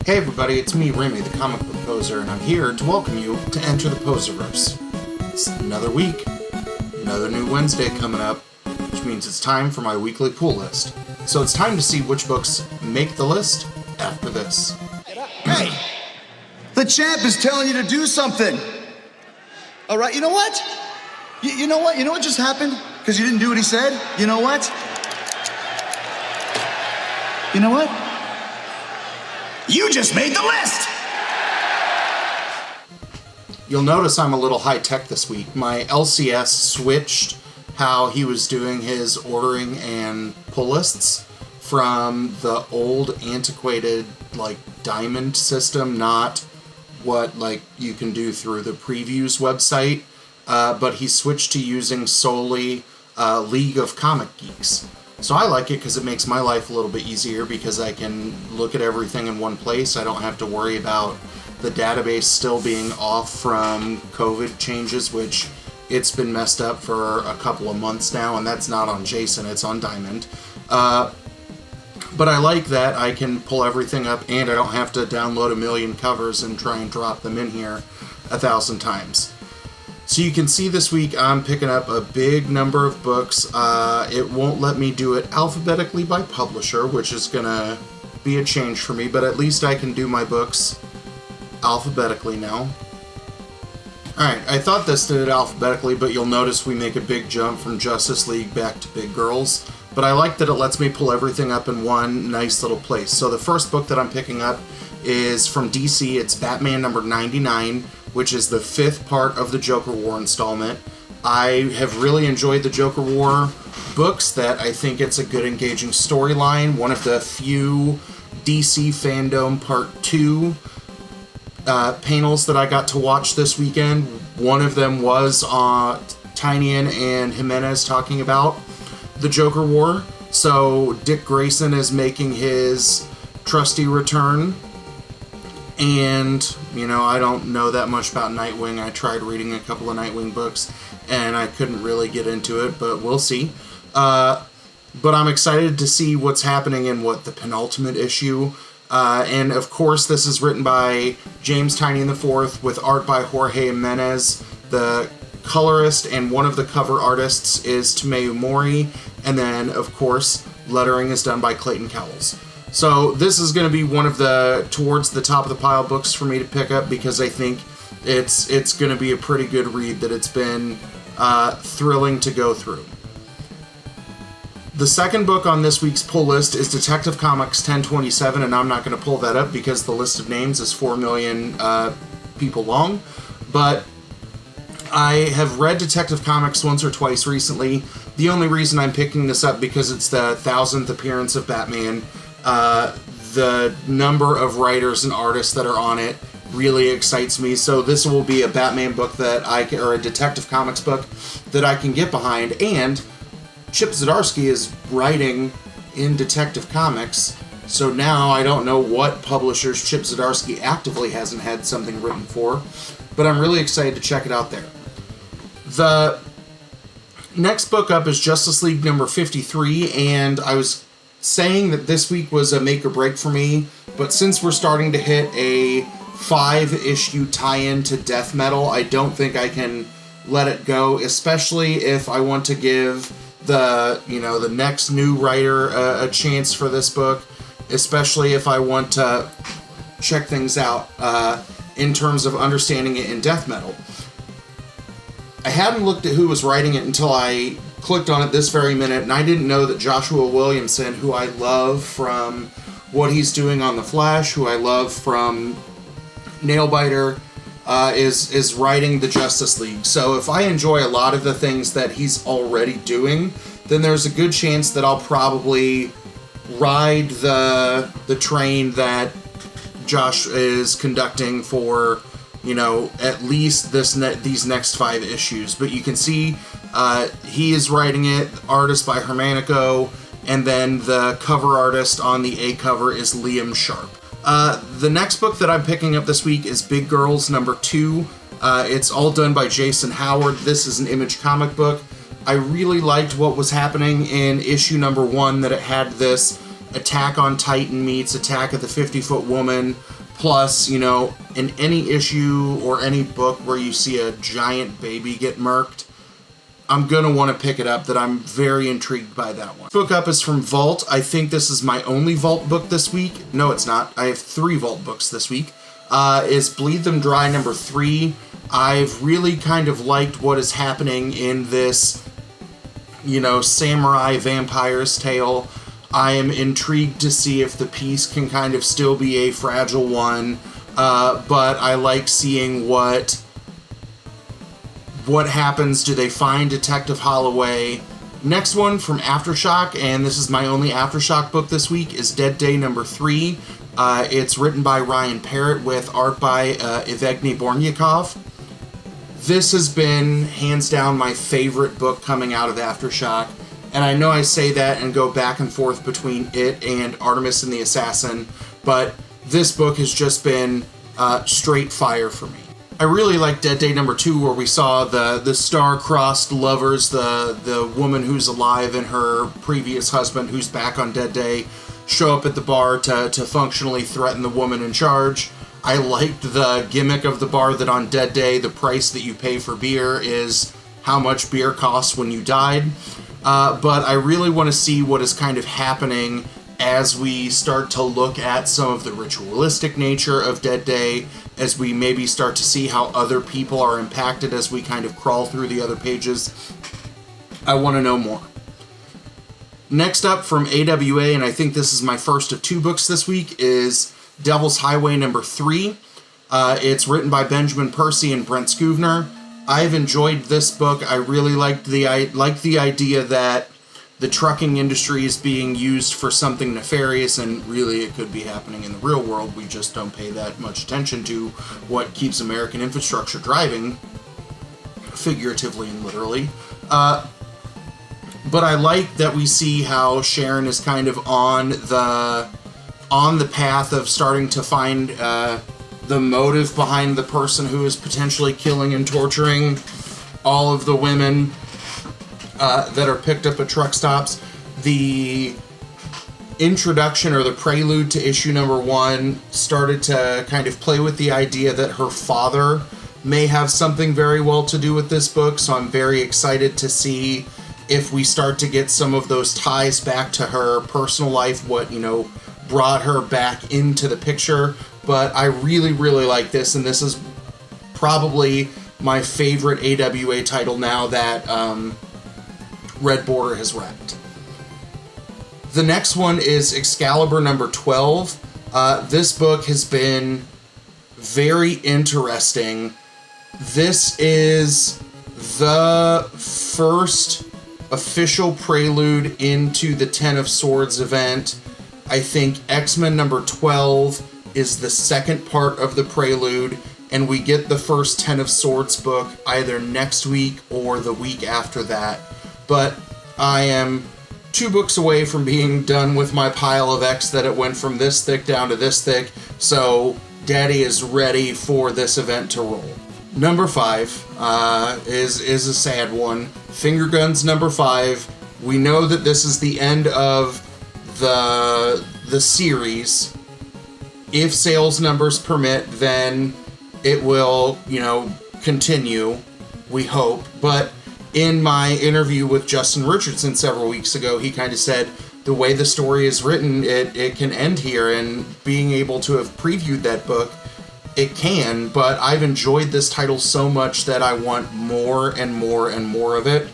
Hey everybody, it's me, Remy, the comic book poser, and I'm here to welcome you to Enter the Poserverse. It's another week, another new Wednesday coming up, which means it's time for my weekly pool list. So it's time to see which books make the list after this. Hey! The champ is telling you to do something! Alright, you know what? You know what? You know what just happened? Because you didn't do what he said? You know what? You know what? You just made the list! You'll notice I'm a little high-tech this week. My LCS switched how he was doing his ordering and pull lists from the old antiquated diamond system, not what you can do through the previews website, but he switched to using solely League of Comic Geeks. So I like it because it makes my life a little bit easier because I can look at everything in one place. I don't have to worry about the database still being off from COVID changes, which it's been messed up for a couple of months now, and that's not on Jason, it's on Diamond. But I like that I can pull everything up and I don't have to download a million covers and try and drop them in here 1,000 times. So you can see this week I'm picking up a big number of books. It won't let me do it alphabetically by publisher, which is going to be a change for me, but at least I can do my books alphabetically now. Alright, I thought this did it alphabetically, but you'll notice we make a big jump from Justice League back to Big Girls. But I like that it lets me pull everything up in one nice little place. So the first book that I'm picking up is from DC. It's Batman number 99, which is the 5th part of the Joker War installment. I have really enjoyed the Joker War books, that I think it's a good engaging storyline. One of the few DC Fandom Part 2 panels that I got to watch this weekend. One of them was Tynion and Jimenez talking about the Joker War. So Dick Grayson is making his trusty return. And, I don't know that much about Nightwing. I tried reading a couple of Nightwing books, and I couldn't really get into it, but we'll see. But I'm excited to see what's happening in the penultimate issue. And, of course, this is written by James Tynion IV with art by Jorge Jimenez. The colorist and one of the cover artists is Tomeu Mori. And then, of course, lettering is done by Clayton Cowles. So this is going to be one of the towards the top of the pile books for me to pick up because I think it's going to be a pretty good read, that it's been thrilling to go through. The second book on this week's pull list is Detective Comics 1027, and I'm not going to pull that up because the list of names is 4 million people long, but I have read Detective Comics once or twice recently. The only reason I'm picking this up because it's the 1,000th appearance of Batman. The number of writers and artists that are on it really excites me. So this will be a Batman book or a Detective Comics book that I can get behind. And Chip Zdarsky is writing in Detective Comics. So now I don't know what publishers Chip Zdarsky actively hasn't had something written for, but I'm really excited to check it out there. The next book up is Justice League number 53, and I was saying that this week was a make or break for me, but since we're starting to hit a 5-issue tie-in to death metal, I don't think I can let it go, especially if I want to give the next new writer a chance for this book, especially if I want to check things out in terms of understanding it in death metal. I hadn't looked at who was writing it until I clicked on it this very minute, and I didn't know that Joshua Williamson, who I love from what he's doing on The Flash, who I love from Nailbiter, is writing the Justice League. So if I enjoy a lot of the things that he's already doing, then there's a good chance that I'll probably ride the train that Josh is conducting for at least these next 5 issues. But you can see he is writing it, artist by Hermanico, and then the cover artist on the A cover is Liam Sharp. The next book that I'm picking up this week is Big Girls number 2. It's all done by Jason Howard. This is an Image comic book. I really liked what was happening in issue number 1, that it had this Attack on Titan meets Attack of the 50-Foot Woman, plus, you know, in any issue or any book where you see a giant baby get murked, I'm going to want to pick it up. That I'm very intrigued by that one. Book up is from Vault. I think this is my only Vault book this week. No, it's not. I have 3 Vault books this week. Is Bleed Them Dry number 3. I've really kind of liked what is happening in this, you know, samurai vampire's tale. I am intrigued to see if the piece can kind of still be a fragile one, but I like seeing what happens. Do they find Detective Holloway? Next one from Aftershock, and this is my only Aftershock book this week, is Dead Day number 3. It's written by Ryan Parrott with art by Evgeny Bornyakov. This has been, hands down, my favorite book coming out of Aftershock. And I know I say that and go back and forth between it and Artemis and the Assassin, but this book has just been straight fire for me. I really like Dead Day number 2, where we saw the star-crossed lovers, the woman who's alive and her previous husband who's back on Dead Day, show up at the bar to functionally threaten the woman in charge. I liked the gimmick of the bar that on Dead Day, the price that you pay for beer is how much beer costs when you died. But I really want to see what is kind of happening as we start to look at some of the ritualistic nature of Dead Day, as we maybe start to see how other people are impacted as we kind of crawl through the other pages. I want to know more. Next up from AWA, and I think this is my first of 2 books this week, is Devil's Highway number 3. It's written by Benjamin Percy and Brent Scoovner. I've enjoyed this book. I really liked the idea that the trucking industry is being used for something nefarious, and really it could be happening in the real world. We just don't pay that much attention to what keeps American infrastructure driving, figuratively and literally. But I like that we see how Sharon is kind of on the path of starting to find the motive behind the person who is potentially killing and torturing all of the women that are picked up at truck stops. The introduction or the prelude to issue number 1 started to kind of play with the idea that her father may have something very well to do with this book, so I'm very excited to see if we start to get some of those ties back to her personal life, what, you know, brought her back into the picture. But I really, really like this, and this is probably my favorite AWA title now that Red Border has wrapped. The next one is Excalibur number 12. This book has been very interesting. This is the first official prelude into the Ten of Swords event. I think X-Men number 12 is the second part of the prelude, and we get the first Ten of Swords book either next week or the week after that. But I am 2 books away from being done with my pile of X that it went from this thick down to this thick, so Daddy is ready for this event to roll. Number 5 is a sad one. Finger Guns number 5. We know that this is the end of the series. If sales numbers permit, then it will, you know, continue, we hope. But in my interview with Justin Richardson several weeks ago, he kind of said the way the story is written, it can end here, and being able to have previewed that book, it can, but I've enjoyed this title so much that I want more and more and more of it.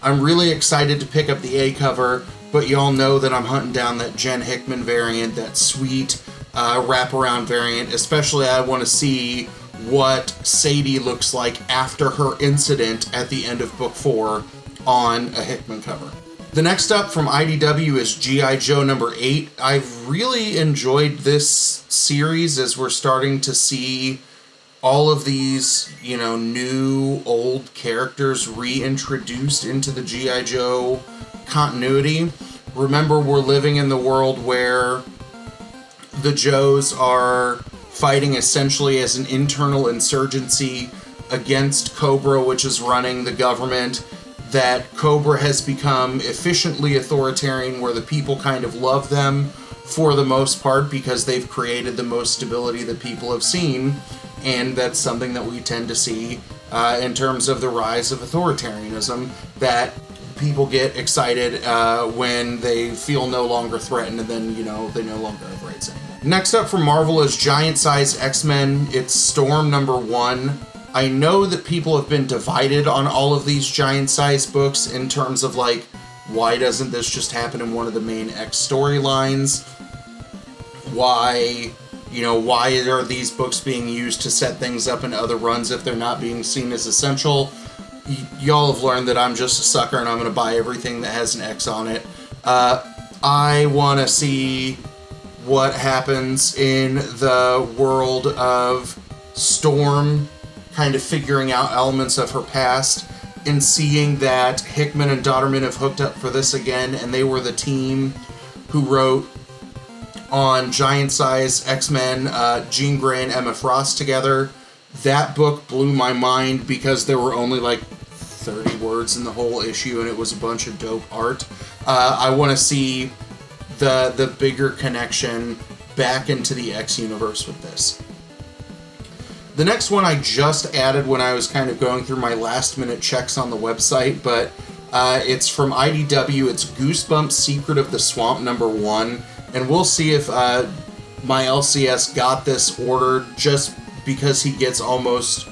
I'm really excited to pick up the A cover, but y'all know that I'm hunting down that Jen Hickman variant, that sweet wraparound variant. Especially I want to see what Sadie looks like after her incident at the end of book 4 on a Hickman cover. The next up from IDW is G.I. Joe number 8. I've really enjoyed this series as we're starting to see all of these, you know, new old characters reintroduced into the G.I. Joe continuity. Remember, we're living in the world where the Joes are fighting essentially as an internal insurgency against Cobra, which is running the government. that Cobra has become efficiently authoritarian, where the people kind of love them for the most part because they've created the most stability that people have seen, and that's something that we tend to see in terms of the rise of authoritarianism, that people get excited when they feel no longer threatened, and then, you know, they no longer have rights anymore. Next up from Marvel is giant-sized X-Men. It's Storm #1. I know that people have been divided on all of these giant-sized books in terms of, like, why doesn't this just happen in one of the main X storylines? Why, you know, why are these books being used to set things up in other runs if they're not being seen as essential? Y'all have learned that I'm just a sucker and I'm going to buy everything that has an X on it. I want to see what happens in the world of Storm, kind of figuring out elements of her past, and seeing that Hickman and Dodderman have hooked up for this again, and they were the team who wrote on Giant Size X-Men, Jean Grey and Emma Frost together. That book blew my mind because there were only like 30 words in the whole issue, and it was a bunch of dope art. I want to see the bigger connection back into the X universe with this. The next one I just added when I was kind of going through my last minute checks on the website, but it's from IDW. It's Goosebumps Secret of the Swamp #1, and we'll see if my LCS got this ordered, just because he gets almost,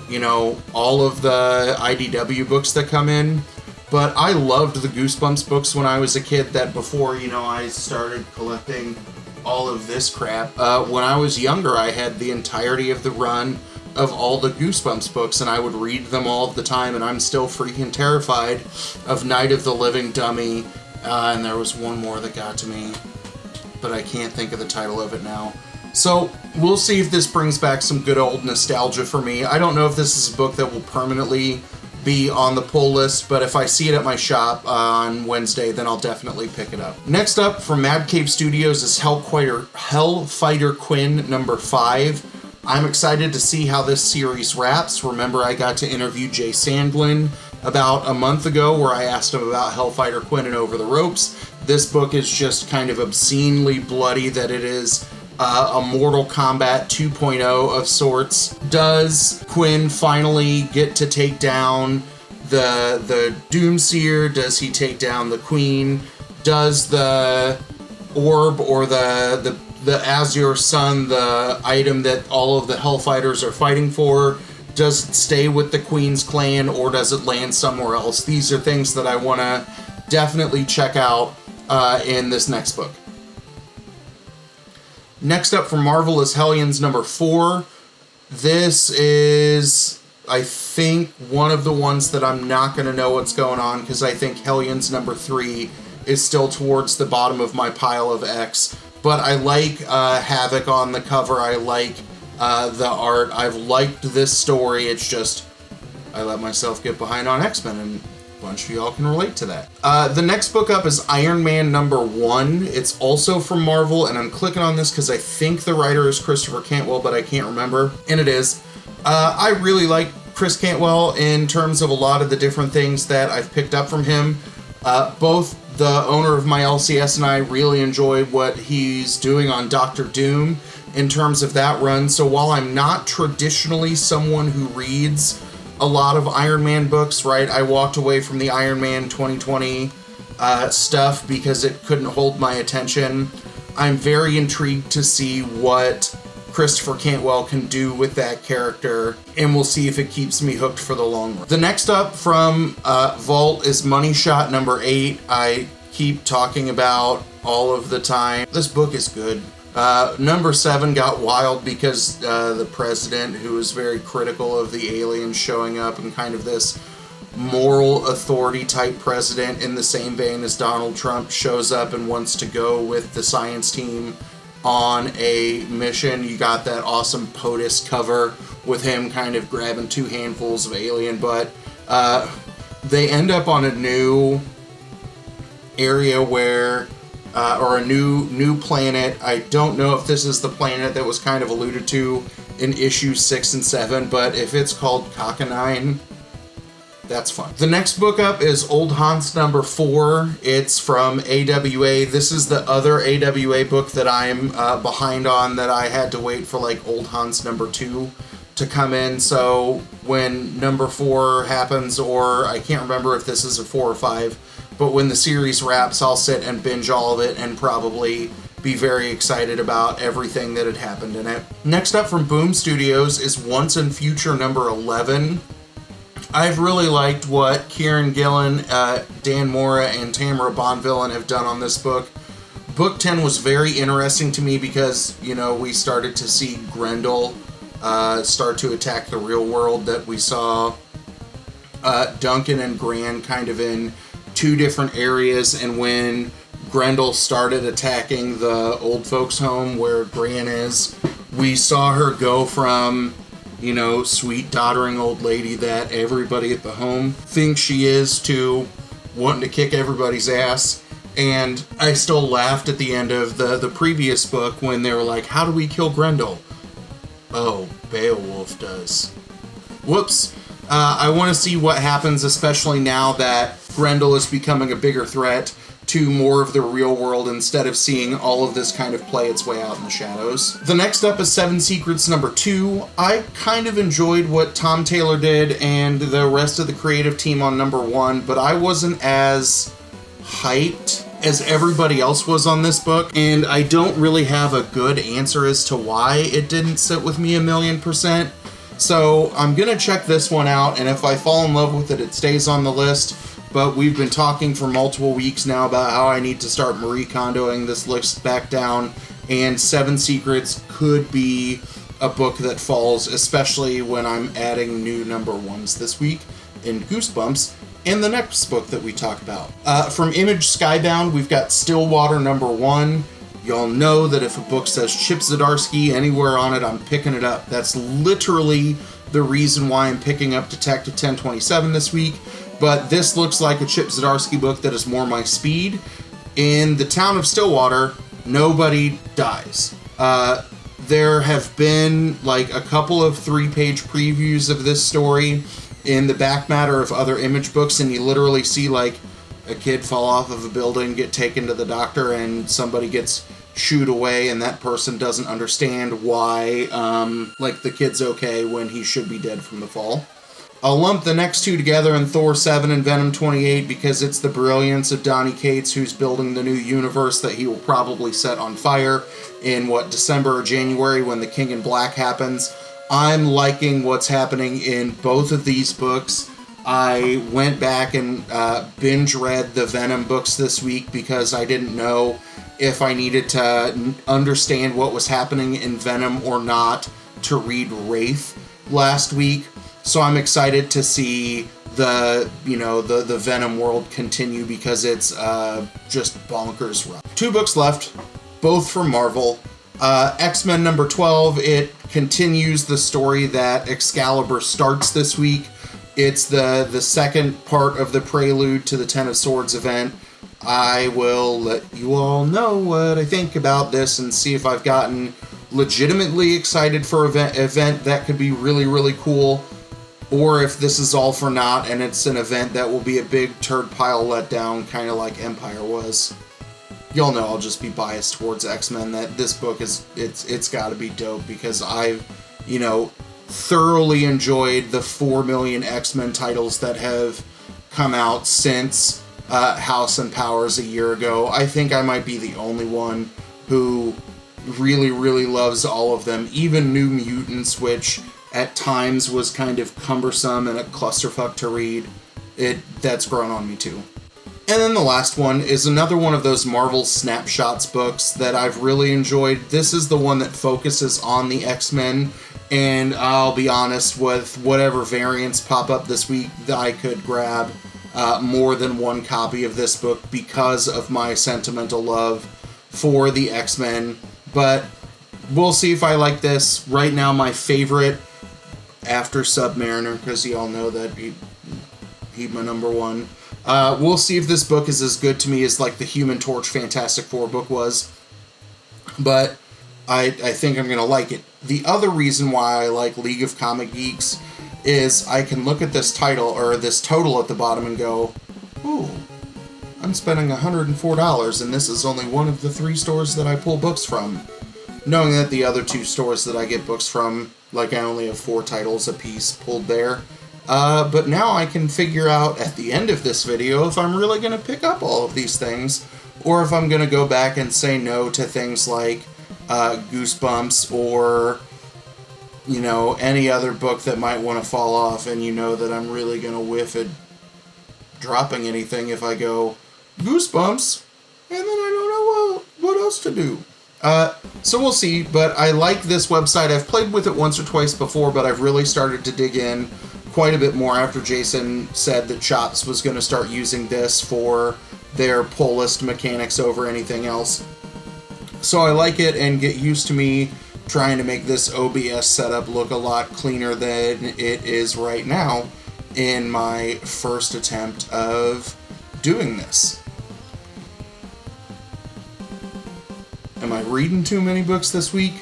you know, all of the IDW books that come in. But I loved the Goosebumps books when I was a kid, that before, you know, I started collecting all of this crap. When I was younger, I had the entirety of the run of all the Goosebumps books, and I would read them all the time, and I'm still freaking terrified of Night of the Living Dummy, and there was one more that got to me, but I can't think of the title of it now. So we'll see if this brings back some good old nostalgia for me. I don't know if this is a book that will permanently be on the pull list, but if I see it at my shop on Wednesday, then I'll definitely pick it up. Next up from Mad Cave Studios is Hellfighter Quinn #5. I'm excited to see how this series wraps. Remember, I got to interview Jay Sandlin about a month ago, where I asked him about Hellfighter Quinn and Over the Ropes. This book is just kind of obscenely bloody, that it is a Mortal Kombat 2.0 of sorts. Does Quinn finally get to take down the Doomseer? Does he take down the Queen? Does the orb or the Azure Sun, the item that all of the Hellfighters are fighting for, does it stay with the Queen's clan, or does it land somewhere else? These are things that I want to definitely check out in this next book. Next up from Marvel is Hellions #4. This is, I think, one of the ones that I'm not going to know what's going on, because I think Hellions #3 is still towards the bottom of my pile of X. But I like Havoc on the cover. I like the art. I've liked this story. It's just, I let myself get behind on X-Men, and a bunch of y'all can relate to that. The next book up is Iron Man #1. It's also from Marvel, and I'm clicking on this because I think the writer is Christopher Cantwell, but I can't remember, and it is. I really like Chris Cantwell in terms of a lot of the different things that I've picked up from him. Both the owner of my LCS and I really enjoy what he's doing on Doctor Doom in terms of that run. So while I'm not traditionally someone who reads a lot of Iron Man books, right? I walked away from the Iron Man 2020 stuff because it couldn't hold my attention. I'm very intrigued to see what Christopher Cantwell can do with that character, and we'll see if it keeps me hooked for the long run. The next up from Vault is Money Shot #8. I keep talking about all of the time. This book is good. #7 got wild because the president, who was very critical of the aliens showing up, and kind of this moral authority type president in the same vein as Donald Trump, shows up and wants to go with the science team on a mission. You got that awesome POTUS cover with him kind of grabbing 2 handfuls of alien butt. They end up on a new area where, or a new planet. I don't know if this is the planet that was kind of alluded to in issues 6 and 7, but if it's called Cockanine, that's fun. The next book up is Old Hans number 4. It's from AWA. This is the other AWA book that I'm behind on, that I had to wait for like Old Hans number 2 to come in. So when number 4 happens, or I can't remember if this is a 4 or 5, but when the series wraps, I'll sit and binge all of it and probably be very excited about everything that had happened in it. Next up from Boom Studios is Once and Future number 11. I've really liked what Kieran Gillen, Dan Mora, and Tamara Bonvillain have done on this book. Book 10 was very interesting to me because, you know, we started to see Grendel start to attack the real world, that we saw Duncan and Gran kind of in 2 different areas, and when Grendel started attacking the old folks home where Gran is, we saw her go from, you know, sweet doddering old lady that everybody at the home thinks she is, to wanting to kick everybody's ass. And I still laughed at the end of the previous book when they were like, how do we kill Grendel? Oh, Beowulf does. Whoops. I want to see what happens, especially now that Grendel is becoming a bigger threat to more of the real world, instead of seeing all of this kind of play its way out in the shadows. The next up is Seven Secrets number 2. I kind of enjoyed what Tom Taylor did and the rest of the creative team on number 1, but I wasn't as hyped as everybody else was on this book, and I don't really have a good answer as to why it didn't sit with me 1,000,000%. So I'm gonna check this one out, and if I fall in love with it, it stays on the list. But we've been talking for multiple weeks now about how I need to start Marie Kondoing this list back down, and Seven Secrets could be a book that falls, especially when I'm adding new number 1s this week in Goosebumps and the next book that we talk about. From Image Skybound, we've got Stillwater number 1. Y'all know that if a book says Chip Zdarsky anywhere on it, I'm picking it up. That's literally the reason why I'm picking up Detective 1027 this week. But this looks like a Chip Zdarsky book that is more my speed. In the town of Stillwater, nobody dies. There have been like a couple of 3-page previews of this story in the back matter of other Image books, and you literally see like a kid fall off of a building, get taken to the doctor, and somebody gets shooed away, and that person doesn't understand why like the kid's okay when he should be dead from the fall. I'll lump the next 2 together in Thor 7 and Venom 28 because it's the brilliance of Donny Cates, who's building the new universe that he will probably set on fire in, December or January when The King in Black happens. I'm liking what's happening in both of these books. I went back and binge read the Venom books this week because I didn't know if I needed to understand what was happening in Venom or not to read Wraith last week. So I'm excited to see the Venom world continue because it's just bonkers rough. 2 books left, both from Marvel. X-Men number 12, it continues the story that Excalibur starts this week. It's the second part of the prelude to the Ten of Swords event. I will let you all know what I think about this and see if I've gotten legitimately excited for an event that could be really, really cool, or if this is all for naught and it's an event that will be a big turd pile letdown, kind of like Empire was. Y'all know I'll just be biased towards X-Men, that this book it's got to be dope because I've, thoroughly enjoyed the 4 million X-Men titles that have come out since House and Powers a year ago. I think I might be the only one who really, really loves all of them, even New Mutants, which at times was kind of cumbersome and a clusterfuck to read. That's grown on me too. And then the last one is another one of those Marvel Snapshots books that I've really enjoyed. This is the one that focuses on the X-Men, and I'll be honest, with whatever variants pop up this week, I could grab more than one copy of this book because of my sentimental love for the X-Men. But we'll see if I like this. Right now, my favorite after Submariner, because you all know that he's my number 1. We'll see if this book is as good to me as like the Human Torch Fantastic Four book was, but I think I'm going to like it. The other reason why I like League of Comic Geeks is I can look at this title or this total at the bottom and go, ooh, I'm spending $104 and this is only one of the 3 stores that I pull books from. Knowing that the other 2 stores that I get books from, like I only have 4 titles a piece pulled there. But now I can figure out at the end of this video if I'm really going to pick up all of these things, or if I'm going to go back and say no to things like Goosebumps or, you know, any other book that might want to fall off, and you know that I'm really going to whiff at dropping anything if I go Goosebumps, and then I don't know what else to do. So we'll see, but I like this website. I've played with it once or twice before, but I've really started to dig in quite a bit more after Jason said that Chops was going to start using this for their pull list mechanics over anything else. So I like it, and get used to me trying to make this OBS setup look a lot cleaner than it is right now in my first attempt of doing this. Am I reading too many books this week?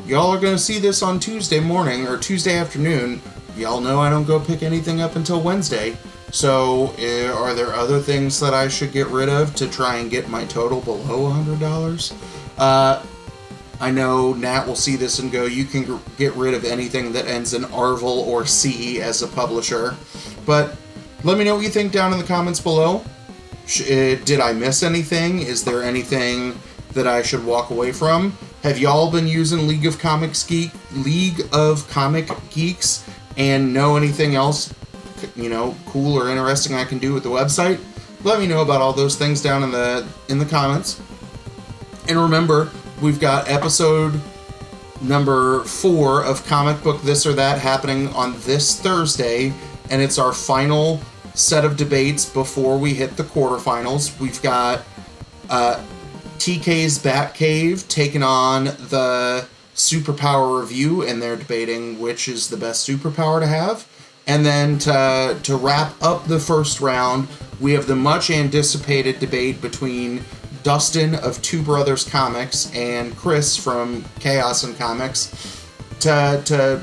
Y'all are going to see this on Tuesday morning or Tuesday afternoon. Y'all know I don't go pick anything up until Wednesday. So, are there other things that I should get rid of to try and get my total below $100? I know Nat will see this and go, you can get rid of anything that ends in Arvel or C as a publisher. But let me know what you think down in the comments below. Did I miss anything? Is there anything that I should walk away from? Have y'all been using League of Comic Geeks and know anything else, you know, cool or interesting I can do with the website? Let me know about all those things down in the comments. And remember, we've got episode number 4 of Comic Book This or That happening on this Thursday, and it's our final set of debates before we hit the quarterfinals. We've got TK's Batcave taking on the Superpower Review, and they're debating which is the best superpower to have. And then to wrap up the first round, we have the much anticipated debate between Dustin of Two Brothers Comics and Chris from Chaos and Comics to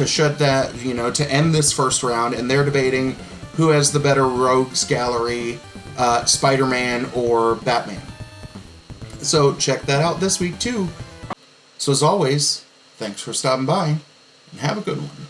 shut that, you know, to end this first round, and they're debating who has the better rogues gallery, Spider-Man or Batman. So check that out this week too. So as always, thanks for stopping by, and have a good one.